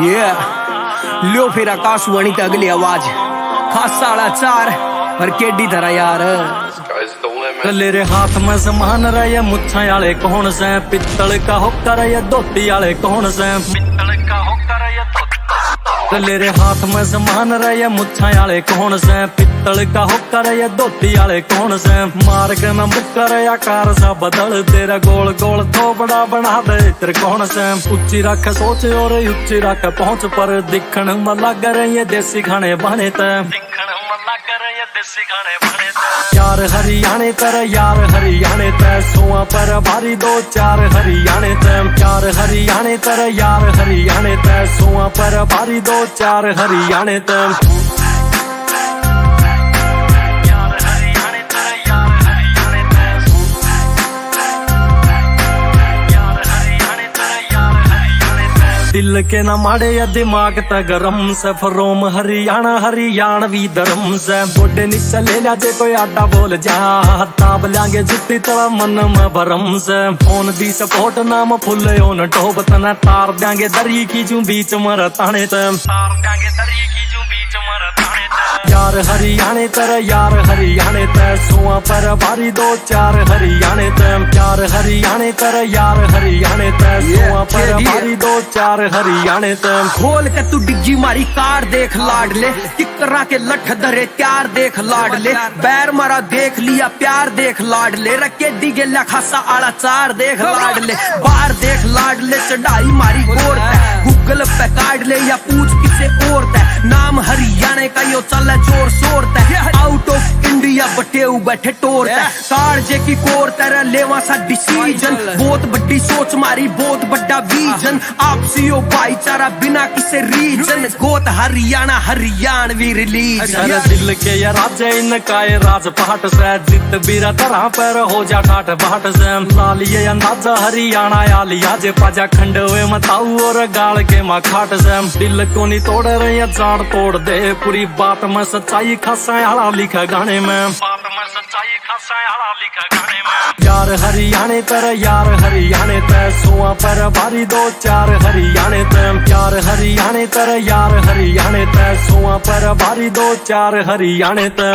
लियो फिर आकाशवाणी ते अगली आवाज खासा वाला चार पर केडी तरह यार कले रे हाथ में समान रहे मुच्छा आले कौन से पित्तल का होकर ये धोती आले कौन से पित्तल का होकर ये कले रे हाथ में समान रहे मुच्छा आले कौन से पित्तल का होकर ये धोती आले कौन से मार के न मुक्कर आकार सा बदल तेरा गोल गोल थोबड़ा बना दे तेरे कौन से ऊंची रख सोच और ऊंची रख पहुंच पर दिखण में लग रहे ये देसी खाने बने ते दिखण में लग रहे ये देसी खाने बने ते यार हरियाणे तर यार हरियाणे ते सोआ पर भारी दो चार हरियाणे ते यार हरियाणे तर यार हरियाणे ते सोआ पर भारी दो चार हरियाणे ते दिल के न माड़े या दिमाग त गरम से फरोम हरियाणा हरियाणवी धर्म से बोडे नीचे ले लिया जे कोई आडा बोल जा ताब लांगे जुत्ती तला मन में भरम से फोन दी सपोर्ट नाम फुल ओन टोब तना तार देंगे दरी की जू बीच मर ताने तार देंगे दरी की जू बीच मर ताने यार हरियाणे तर यार हरियाणे ते सोआ पर भारी दो चार हरियाणे ते यार हरियाणे तर यार हरियाणे ते सोआ पर भारी दो चार हरियाणे ते खोल के तू डिग्गी मारी कार देख लाड ले किकरा के लठ धरे त्यार देख लाड ले बैर मारा देख लिया प्यार देख लाड ले रखे डिगे ला खासा आला चार देख लाड ले बाहर देख लाड ले चढ़ाई मारी गोर गूगल पे काट ले या पूछ किसे और नाम हरियाणे का यो चल जोर शोर आउट ऑफ इंडिया बटे बैठे टोर कार जे की कोर तेरा लेवा सा डिसीजन बहुत बड़ी सोच मारी बहुत बड़ा विजन आपसी भाईचारा बिना किसी रीजन गोत हरियाणा हरियाणवी रिलीज दिल के ये राजे इनका ये राजपाट से जित बीरा तरह पर हो जा ठाट बाट से लालिए अंदाजा हरियाणा या लिया जे पाजा खंड हुए मताऊ और गाल के माँ खाट से दिल को नहीं तोड़ रहे जान तोड़ दे पूरी बात में सच्चाई खासा आला लिखा गाने में बात में सच्चाई खासा आला लिखा गाने में यार हरियाणे तर यार हरियाणे ते सोआ पर भारी दो चार हरियाणे ते यार हरियाणे तर यार हरियाणे ते सोआ पर भारी दो चार हरियाणे ते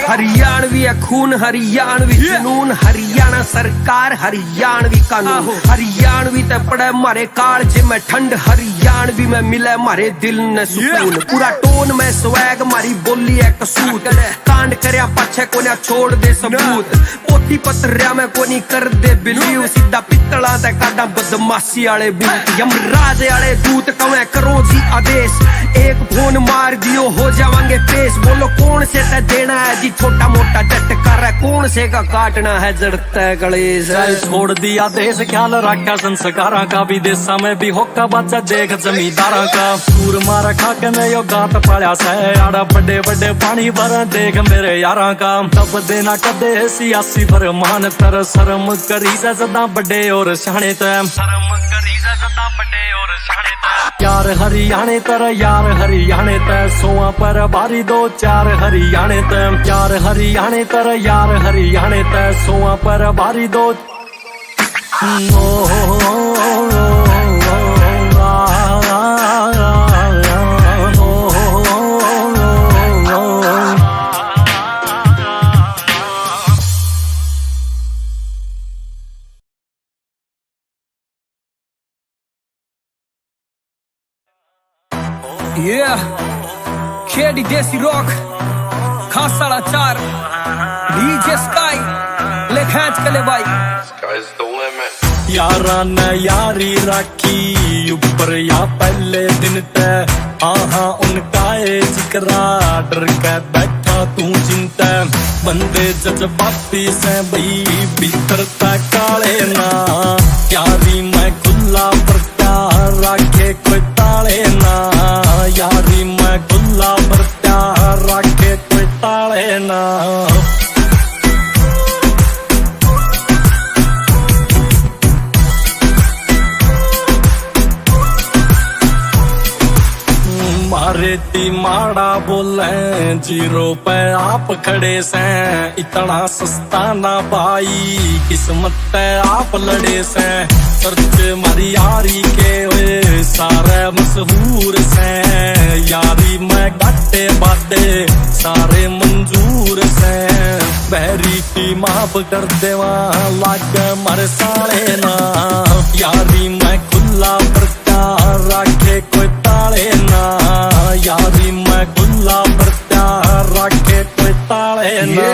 हरियाणवी खून हरियाणवी जुनून हरियाणा सरकार हरियाणवी कानून हरियाणवी ते पड़े मारे काल जे में ठंड हरियाणवी में मिले मारे दिल ने सुकून पूरा टोन में स्वैग मारी बोली है कसूत कांड करया पाछे कोन्या छोड़ दे सबूत पोथी पत्रिया में कोनी कर दे बिलीव सीधा पित्तला ते काडा बदमाशी आले बूत यमराज आले दूत कवे करो जी आदेश एक फोन मार दियो हो जावांगे पेश बोलो कौन से ते देना है जी छोटा मोटा झटकार है कौन से का काटना है जड़ता है गणेश छोड़ दिया देश ख्याल रखा संस्कारा का विदेशा में भी होका बच्चा देख जमींदारा का सूर मारा खा के मैं यो गात पड़ा से आड़ा बड़े बड़े पानी भर देख मेरे यारा का तब देना कदे सियासी फरमान तर शर्म करी से सदा बड़े और शाने ते शर्म करी से सदा बड़े और शाने ते यार हरियाणे तर यार हरियाणे ते सोआ पर भारी दो चार हरियाणे ते यार हरियाणे तर यार हरियाणे ते सोआ पर भारी दो खेड़ी देसी रॉक खासा चार डीजे स्काई ले खैच कले भाई यारा न यारी राखी ऊपर या पहले दिन ते आहा उनका जिक्रा डर के बैठा तू चिंता बंदे जज्बाती से बई भीतर तक काले ना यारी मैं खुला पर प्यार राखे कोई ताले ना यारी मैं खुला पर प्यार राखे कोई ताले ना मारे ती मार माड़ा बोले, 0 पे आप खड़े से, इतना सस्ता ना भाई, किस्मत पे आप लड़े से। सर्च मारी यारी के वे सारे मशहूर से, यारी में घाटे बाटे सारे मंजूर से। बहरी की माफ कर देवा लाग मर साले ना, यारी में खुला प्रत्यार रखे कोई ताले ना, यारी में खुला प्रत्यार रखे कोई ताले ना।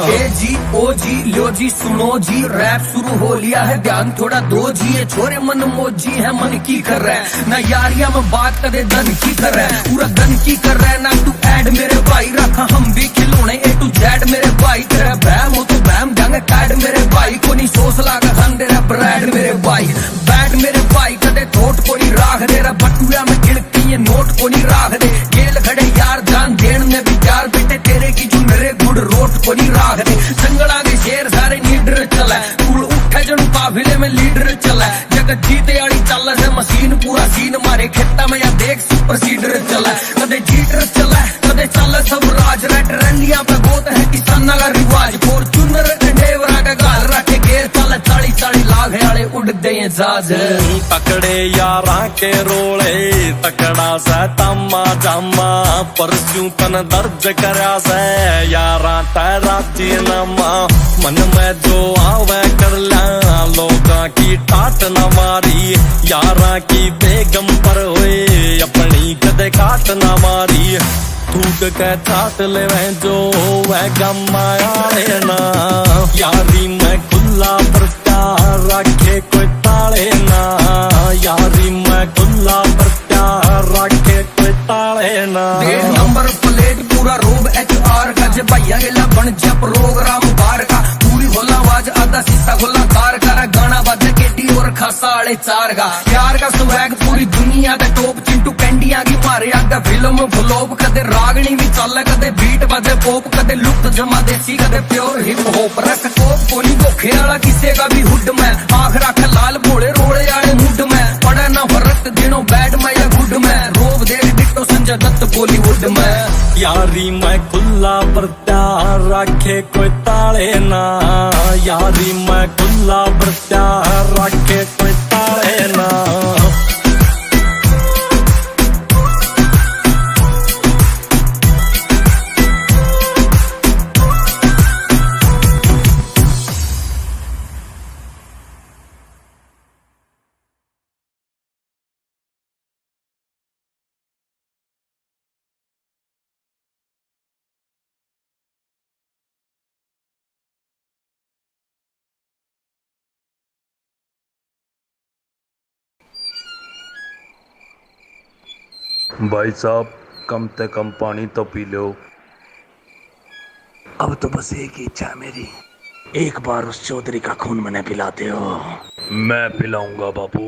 ए जी ओ जी लो जी सुनो जी, रैप शुरू हो लिया है ध्यान थोड़ा दो जी। ये छोरे मन मोजी है मन की कर रहा है ना, यारिया में बात करे धन की कर रहा है, पूरा धन की कर रहा है ना। तू ऐड मेरे भाई रखा हम भी खिलौने A to Z मेरे भाई, तेरा बहम हो तो बहम जाएंगे कैड मेरे भाई को नहीं सोच लागा खान दे रहा ब्रेड मेरे भाई। बैड मेरे भाई कदे थोट को नहीं राख दे रहा, बटुआ में गिनती ये नोट को नहीं राख दे। गेल खड़े यार जान देन में भी चार बेटे तेरे की जो मेरे गुड़ रोट को नहीं राख दे। जंगला के शेर सारे लीडर चला, कुल उठे जन काफिले में लीडर चला, जगत जीते आड़ी चल से मशीन पूरा सीन मारे खेता में या देख सुपर सीडर चला। कदे जीटर चला कदे चल सब राज, रेट रंडिया पे गोत है किसाना का रिवाज। फॉर्चूनर डेवरा का गाल रखे गेर चल 40-40 लाख वाले उड़ते हैं जहाज। तकड़े यारा के रोले तकड़ा से तम्मा जामा, परस्यू तन दर्ज करया से यारा तेरा जीनमा। मन में जो आवे कर ला लोगा की टाट न मारी, यारा की बेगम पर हुए अपनी कदे काट न मारी। थूक के चाट ले जो वह गम आया ना, यारी में खुला प्रत्यार रखे कोई ताले ना, यारी में खुला प्रत्यार रखे कोई ताले ना। 1.5 नंबर प्लेट पूरा रोब HR का, जे भैया गेला बन जा प्रोग्राम बार का। पूरी होला आवाज आधा शीशा खुला कार का, गाना बाजे केटी और खासा आड़े चार का। यार का स्वैग पूरी दुनिया का टॉप, चिंटू कैंडिया की मारे आगा फिल्म फ्लॉप। कदे रागनी भी चल कदे बीट बाजे पॉप, कदे लुक जमा देसी कदे प्योर हिप हॉप। रख कोप कोनी गोखे वाला किसे का भी हुड में, आख रख लाल भोले रोड़े आड़े मुड में। पड़े ना फर्क दिनों बैड में या गुड में, रोब दे डिट्टो संजय दत्त बॉलीवुड में। यारी में खुला प्रत्यार रखे कोई ताले ना, यारी में खुला प्रत्यार रखे कोई ताले ना। भाई साहब कम से कम पानी तो पी लो। अब तो बस एक ही इच्छा है मेरी, एक बार उस चौधरी का खून मने पिलाते हो। मैं पिलाऊंगा बापू।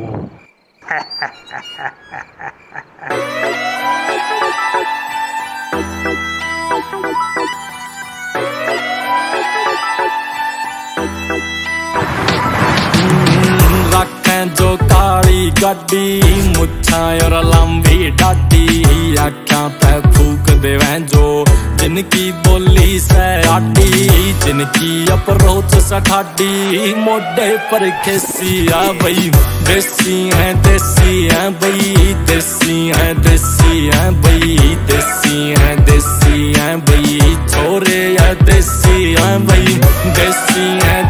रखें जो काली गड्डी मुच्छा और लंबी डाडी, आख्या पे फूक देवें जो जिनकी बोली से आटी, जिनकी अप्रोच से ठाडी। मोढे पर खिसिया बई देसी है बई, देसी है बई, देसी है बई। छोरे है देसी है बई, देसी है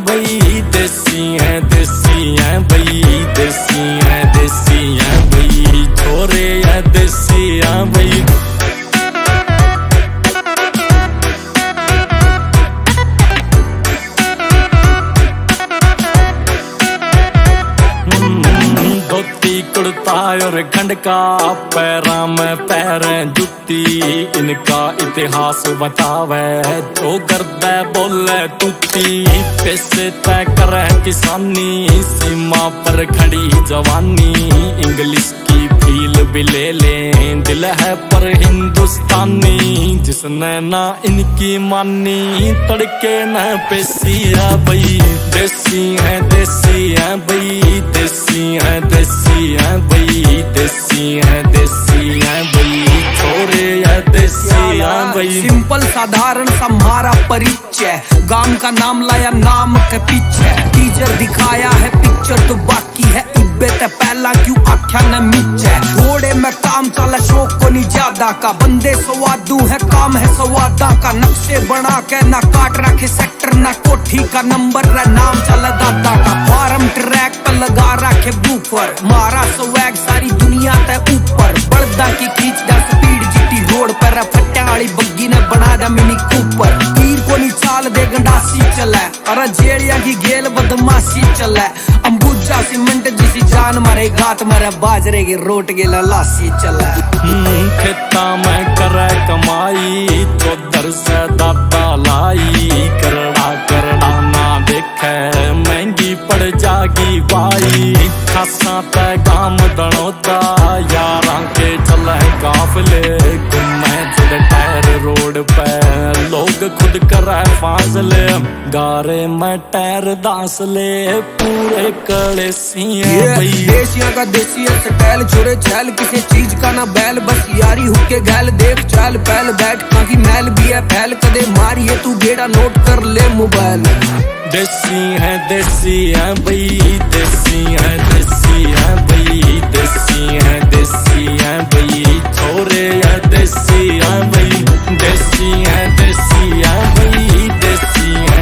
बई, देसी है बई, देसी है बई। छोरे है देसी है बई। धोती कुर्ता और खंड का, पैरा में पैरें जुत्ती, इनका इतिहास बतावे जो गर्दे बोले तुती। पैसे तय करे किसानी, सीमा पर खड़ी जवानी, इंग्लिश की फील भी ले लें, दिल है पर हिंदुस्तानी। जिसने ना इनकी मानी तड़के न पेशिया बई, देसी है बई, देसी है बई, देसी है बई। छोरे है देसी हैं भाई। सिंपल साधारण सा हमारा परिचय, गांव का नाम लाया नाम के पीछे, टीचर दिखाया है पिक्चर तो बाकी है इब्बे ते पहला क्यों आख्या न मीचे। घोड़े में काम चला शौक को नहीं ज्यादा का, बंदे स्वादू है काम है स्वादा का, नक्शे बना के ना काट रखे सेक्टर ना कोठी का नंबर रे नाम चला दादा का, फार्म ट्रैक पर लगा रखे बूफर, मारा स्वैग सारी दुनिया ते ऊपर, बड़दा की खींच दा स्पीड जीटी रोड पर, फट्टे वाली बग्गी ने बना दा मिनी कूपर, तीर को नहीं चाल दे गंडासी चले, अरे जेड़िया की गेल बदमाशी चले, अंबुजा सीमेंट जिसी जान मारे गात मारे बाजरे की रोट के लासी चले। खेता में करे कमाई चौधर से दादा लाई, करड़ा करड़ा ना देखे महंगी पड़ जागी बाई, खासा ते काम दनोता यारा के चले काफले, घूमे जुड़े टायर रोड पे लोग खुद करे फासले, गारे में टायर दासले पूरे कड़े देसिया का देसी स्टाइल, छोरे छैल किसी चीज का ना बैल, बस यारी हुक्के गैल देख चाल पहल, बैठ काकी मैल भी है फैल, कदे मारिए तू गेड़ा नोट कर ले मोबाइल। देसी है भाई, देसी है भाई, देसी है भाई, छोरे है देसी है भाई, देसी है भाई, देसी है।